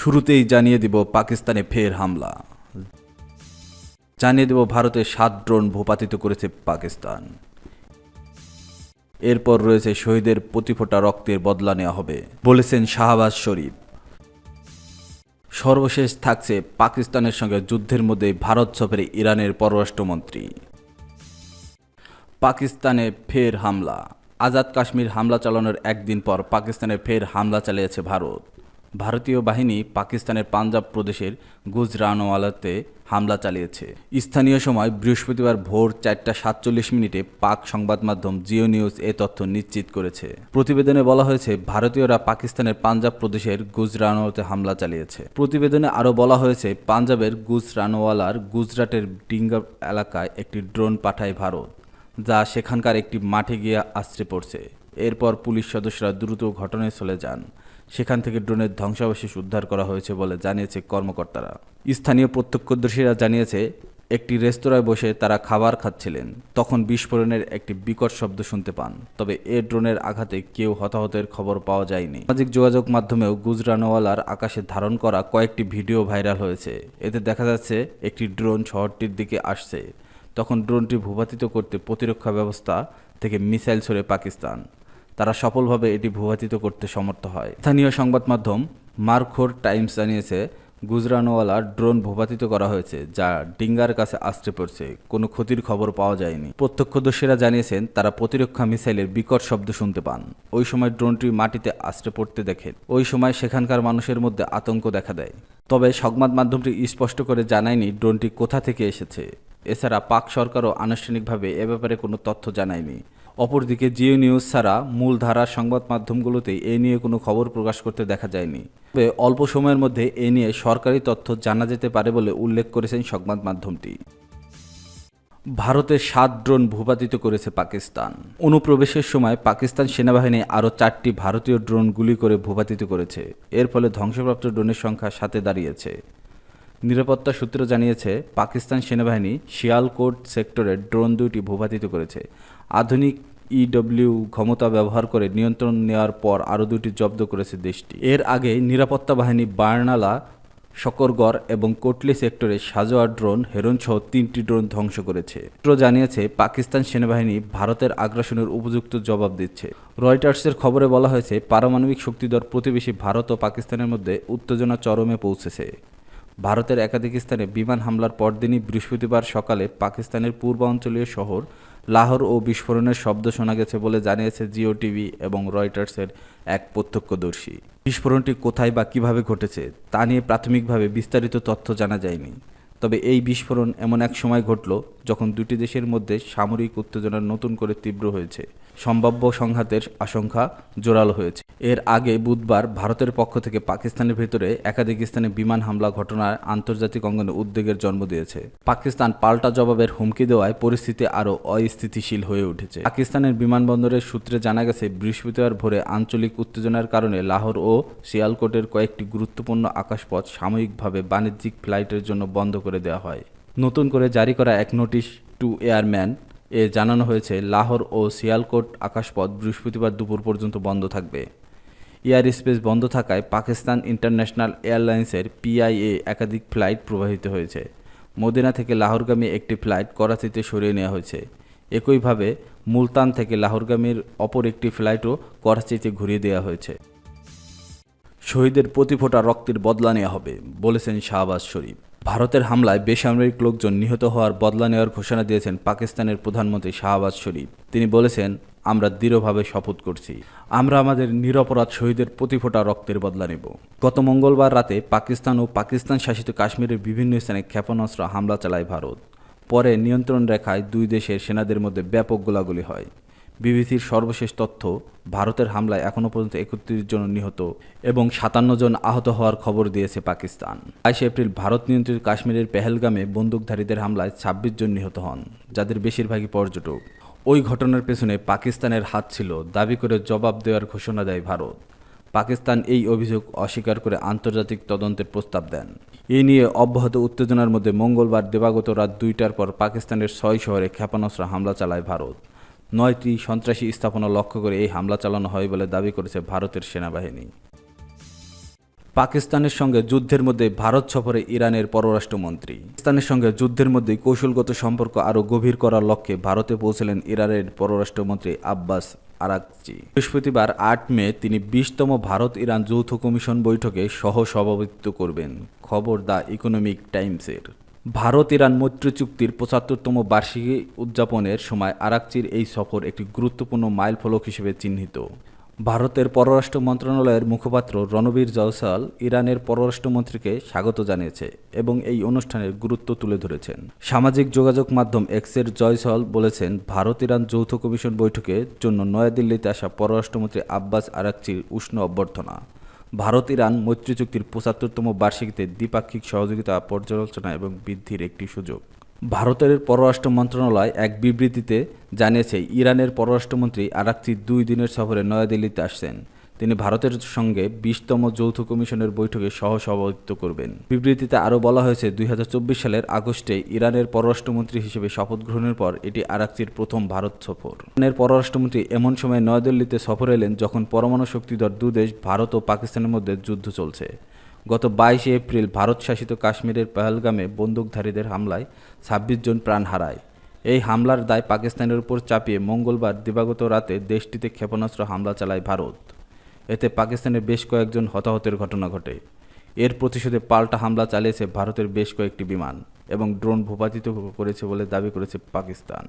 শুরুতেই জানিয়ে দিব পাকিস্তানে ফের হামলা। জানিয়ে দেব ভারতে 7 ড্রোন ভূপাতিত করেছে পাকিস্তান। এরপর রয়েছে শহীদের প্রতি ফোঁটা রক্তের বদলা নেওয়া হবে বলেছেন শাহবাজ শরীফ। সর্বশেষ থাকছে পাকিস্তানের সঙ্গে যুদ্ধের মধ্যে ভারত সফরে ইরানের পররাষ্ট্রমন্ত্রী। পাকিস্তানে ফের হামলা। আজাদ কাশ্মীর হামলা চালানোর একদিন পর পাকিস্তানে ফের হামলা চালিয়েছে ভারত। ভারতীয় বাহিনী পাকিস্তানের পাঞ্জাব প্রদেশের গুজরানওয়ালাতে হামলা চালিয়েছে। স্থানীয় সময় বৃহস্পতিবার ভোর 4:47 পাক সংবাদ মাধ্যম জিও নিউজ এ তথ্য নিশ্চিত করেছে। প্রতিবেদনে বলা হয়েছে ভারতীয়রা পাকিস্তানের পাঞ্জাব প্রদেশের গুজরানওয়ালাতে হামলা চালিয়েছে। প্রতিবেদনে আরও বলা হয়েছে পাঞ্জাবের গুজরানওয়ালার গুজরাটের ডিঙ্গা এলাকায় একটি ড্রোন পাঠায় ভারত, যা সেখানকার একটি মাঠে গিয়ে আছড়ে পড়ছে। এরপর পুলিশ সদস্যরা দ্রুত ঘটনাস্থলে যান। সেখান থেকে ড্রোনের ধ্বংসাবশেষ উদ্ধার করা হয়েছে বলে জানিয়েছে কর্মকর্তারা। স্থানীয় প্রত্যক্ষদর্শীরা জানিয়েছে একটি রেস্তোরাঁয় বসে তারা খাবার খাচ্ছিলেন, তখন বিস্ফোরণের একটি বিকট শব্দ শুনতে পান। তবে এ ড্রোনের আঘাতে কেউ হতাহতের খবর পাওয়া যায়নি। সামাজিক যোগাযোগ মাধ্যমেও গুজরানওয়ালার আকাশে ধারণ করা কয়েকটি ভিডিও ভাইরাল হয়েছে। এতে দেখা যাচ্ছে একটি ড্রোন শহরটির দিকে আসছে। তখন ড্রোনটি ভূপাতিত করতে প্রতিরক্ষা ব্যবস্থা থেকে মিসাইল ছড়ে পাকিস্তান। তারা সফলভাবে এটি ভূপাতিত করতে সমর্থ হয়। স্থানীয় সংবাদ মাধ্যম মারখোর টাইমস জানিয়েছে গুজরানওয়ালার ড্রোন ভূপাতিত করা হয়েছে, যা ডিঙ্গার কাছে আছড়ে পড়ছে। কোনো ক্ষতির খবর পাওয়া যায়নি। প্রত্যক্ষদর্শীরা জানিয়েছেন তারা প্রতিরক্ষা মিসাইলের বিকট শব্দ শুনতে পান। ওই সময় ড্রোনটি মাটিতে আছড়ে পড়তে দেখেন। ওই সময় সেখানকার মানুষের মধ্যে আতঙ্ক দেখা দেয়। তবে সংবাদ মাধ্যমটি স্পষ্ট করে জানায়নি ড্রোনটি কোথা থেকে এসেছে। এছাড়া পাক সরকারও আনুষ্ঠানিকভাবে এ ব্যাপারে কোনো তথ্য জানায়নি। অপরদিকে জিও নিউজ ছাড়া মূলধারার সংবাদ মাধ্যমগুলোতে এ নিয়ে কোনো খবর প্রকাশ করতে দেখা যায়নি। তবে অল্প সময়ের মধ্যে এ নিয়ে সরকারি তথ্য জানা যেতে পারে বলে উল্লেখ করেছেন সংবাদ মাধ্যমটি। ভারতের 7 ড্রোন ভূপাতিত করেছে পাকিস্তান। অনুপ্রবেশের সময় পাকিস্তান সেনাবাহিনী আরও 4টি ভারতীয় ড্রোন গুলি করে ভূপাতিত করেছে। এর ফলে ধ্বংসপ্রাপ্ত ড্রোনের সংখ্যা 7-এ দাঁড়িয়েছে। নিরাপত্তা সূত্র জানিয়েছে পাকিস্তান সেনাবাহিনী শিয়ালকোট সেক্টরে ড্রোন 2টি ভূপাতিত করেছে। আধুনিক ইডব্লিউ ক্ষমতা ব্যবহার করে নিয়ন্ত্রণ নেওয়ার পর আরও 2টি জব্দ করেছে দেশটি। এর আগে নিরাপত্তা বাহিনী বার্নালা, শকরগড় এবং কোটলি সেক্টরে সাজোয়া ড্রোন, হেরনসহ 3টি ড্রোন ধ্বংস করেছে। সূত্র জানিয়েছে পাকিস্তান সেনাবাহিনী ভারতের আগ্রাসনের উপযুক্ত জবাব দিচ্ছে। রয়টার্সের খবরে বলা হয়েছে পারমাণবিক শক্তিধর প্রতিবেশী ভারত ও পাকিস্তানের মধ্যে উত্তেজনা চরমে পৌঁছেছে। ভারতের একাধিক স্থানে বিমান হামলার পরদিনই বৃহস্পতিবার সকালে পাকিস্তানের পূর্বাঞ্চলীয় শহর লাহোর ও বিস্ফোরণের শব্দ শোনা গেছে বলে জানিয়েছে জিও টিভি এবং রয়টার্সের এক প্রত্যক্ষদর্শী। বিস্ফোরণটি কোথায় বা কিভাবে ঘটেছে তা নিয়ে প্রাথমিকভাবে বিস্তারিত তথ্য জানা যায়নি। তবে এই বিস্ফোরণ এমন এক সময় ঘটল যখন দুটি দেশের মধ্যে সামরিক উত্তেজনা নতুন করে তীব্র হয়েছে। সম্ভাব্য সংঘাতের আশঙ্কা জোরালো হয়েছে। এর আগে বুধবার ভারতের পক্ষ থেকে পাকিস্তানের ভেতরে একাধিক স্থানে বিমান হামলা ঘটনায় আন্তর্জাতিক অঙ্গনে উদ্বেগের জন্ম দিয়েছে। পাকিস্তান পাল্টা জবাবের হুমকি দেওয়ায় পরিস্থিতি আরও অস্থিতিশীল হয়ে উঠেছে। পাকিস্তানের বিমানবন্দরের সূত্রে জানা গেছে বৃহস্পতিবার ভোরে আঞ্চলিক উত্তেজনার কারণে লাহোর ও শিয়ালকোটের কয়েকটি গুরুত্বপূর্ণ আকাশপথ সাময়িকভাবে বাণিজ্যিক ফ্লাইটের জন্য বন্ধ করে দেওয়া হয়। নতুন করে জারি করা এক নোটিশ টু এয়ারম্যান এ জানানো হয়েছে লাহোর ও শিয়ালকোট আকাশপথ বৃহস্পতিবার দুপুর পর্যন্ত বন্ধ থাকবে। এয়ার স্পেস বন্ধ থাকায় পাকিস্তান ইন্টারন্যাশনাল এয়ারলাইন্সের পিআইএ একাধিক ফ্লাইট প্রবাহিত হয়েছে। মদিনা থেকে লাহোরগামী একটি ফ্লাইট করাচিতে সরিয়ে নেওয়া হয়েছে। একইভাবে মুলতান থেকে লাহোরগামীর অপর একটি ফ্লাইটও করাচিতে ঘুরিয়ে দেওয়া হয়েছে। শহীদের প্রতি ফোঁটা রক্তের বদলা নেওয়া হবে বলেছেন শাহবাজ শরীফ। ভারতের হামলায় বেসামরিক লোকজন নিহত হওয়ার বদলা নেওয়ার ঘোষণা দিয়েছেন পাকিস্তানের প্রধানমন্ত্রী শাহবাজ শরীফ। তিনি বলেছেন, আমরা দৃঢ়ভাবে শপথ করছি, আমরা আমাদের নিরপরাধ শহীদের প্রতি ফোঁটা রক্তের বদলা নেব। গত মঙ্গলবার রাতে পাকিস্তান ও পাকিস্তান শাসিত কাশ্মীরের বিভিন্ন স্থানে ক্ষেপণাস্ত্র হামলা চালায় ভারত। পরে নিয়ন্ত্রণ রেখায় দুই দেশের সেনাদের মধ্যে ব্যাপক গোলাগুলি হয়। বিবিসির সর্বশেষ তথ্য, ভারতের হামলায় এখনও পর্যন্ত 31 জন নিহত এবং 57 জন আহত হওয়ার খবর দিয়েছে পাকিস্তান। 22 এপ্রিল ভারত নিয়ন্ত্রিত কাশ্মীরের পেহেলগামে বন্দুকধারীদের হামলায় 26 জন নিহত হন, যাদের বেশিরভাগই পর্যটক। ওই ঘটনার পেছনে পাকিস্তানের হাত ছিল দাবি করে জবাব দেওয়ার ঘোষণা দেয় ভারত। পাকিস্তান এই অভিযোগ অস্বীকার করে আন্তর্জাতিক তদন্তের প্রস্তাব দেন। এ নিয়ে অব্যাহত উত্তেজনার মধ্যে মঙ্গলবার দিবাগত রাত 2টার পর পাকিস্তানের 6 শহরে ক্ষেপণাস্ত্র হামলা চালায় ভারত। 9টি সন্ত্রাসী স্থাপনা লক্ষ্য করে এই হামলা চালানো হয় বলে দাবি করেছে ভারতের সেনাবাহিনী। পাকিস্তানের সঙ্গে যুদ্ধের মধ্যে ভারত সফরে ইরানের পররাষ্ট্রমন্ত্রী। পাকিস্তানের সঙ্গে যুদ্ধের মধ্যে কৌশলগত সম্পর্ক আরও গভীর করার লক্ষ্যে ভারতে পৌঁছলেন ইরানের পররাষ্ট্রমন্ত্রী আব্বাস আরাকচি। বৃহস্পতিবার ৮ মে তিনি ২০তম ভারত ইরান যৌথ কমিশন বৈঠকে সহ-সভাপতিত্ব করবেন, খবর দ্য ইকোনমিক টাইমসের। ভারত ইরান মৈত্রী চুক্তির ৭৫তম বার্ষিকী উদযাপনের সময় আরাকচির এই সফর একটি গুরুত্বপূর্ণ মাইলফলক হিসেবে চিহ্নিত। ভারতের পররাষ্ট্র মন্ত্রণালয়ের মুখপাত্র রণবীর জয়সওয়াল ইরানের পররাষ্ট্রমন্ত্রীকে স্বাগত জানিয়েছে এবং এই অনুষ্ঠানের গুরুত্ব তুলে ধরেছেন। সামাজিক যোগাযোগ মাধ্যম এক্সের জয়সওয়াল বলেছেন, ভারত ইরান যৌথ কমিশন বৈঠকের জন্য নয়াদিল্লিতে আসা পররাষ্ট্রমন্ত্রী আব্বাস আরাকচির উষ্ণ অভ্যর্থনা ভারত ইরান মৈত্রী চুক্তির ৭৫তম বার্ষিকীতে দ্বিপাক্ষিক সহযোগিতা পর্যালোচনা এবং বৃদ্ধির একটি সুযোগ। ভারতের পররাষ্ট্র মন্ত্রণালয় এক বিবৃতিতে জানিয়েছে, ইরানের পররাষ্ট্রমন্ত্রী আরাকচি ২ দিনের সফরে নয়াদিল্লিতে আসছেন। তিনি ভারতের সঙ্গে ২০তম যৌথ কমিশনের বৈঠকে সহ-সভাপতিত্ব করবেন। বিবৃতিতে আরও বলা হয়েছে, ২০২৪ সালের আগস্টে ইরানের পররাষ্ট্রমন্ত্রী হিসেবে শপথ গ্রহণের পর এটি আরাকচির প্রথম ভারত সফর। ইরানের পররাষ্ট্রমন্ত্রী এমন সময় নয়াদিল্লিতে সফর এলেন যখন পরমাণু শক্তিধর দুদেশ ভারত ও পাকিস্তানের মধ্যে যুদ্ধ চলছে। গত ২২ এপ্রিল ভারত শাসিত কাশ্মীরের পহেলগামে বন্দুকধারীদের হামলায় ২৬ জন প্রাণ হারায়। এই হামলার দায় পাকিস্তানের উপর চাপিয়ে মঙ্গলবার দিবাগত রাতে দেশটিতে ক্ষেপণাস্ত্র হামলা চালায় ভারত। এতে পাকিস্তানের বেশ কয়েকজন হতাহতের ঘটনা ঘটে। এর প্রতিশোধে পাল্টা হামলা চালিয়েছে ভারতের বেশ কয়েকটি বিমান এবং ড্রোন ভূপাতিত করেছে বলে দাবি করেছে পাকিস্তান।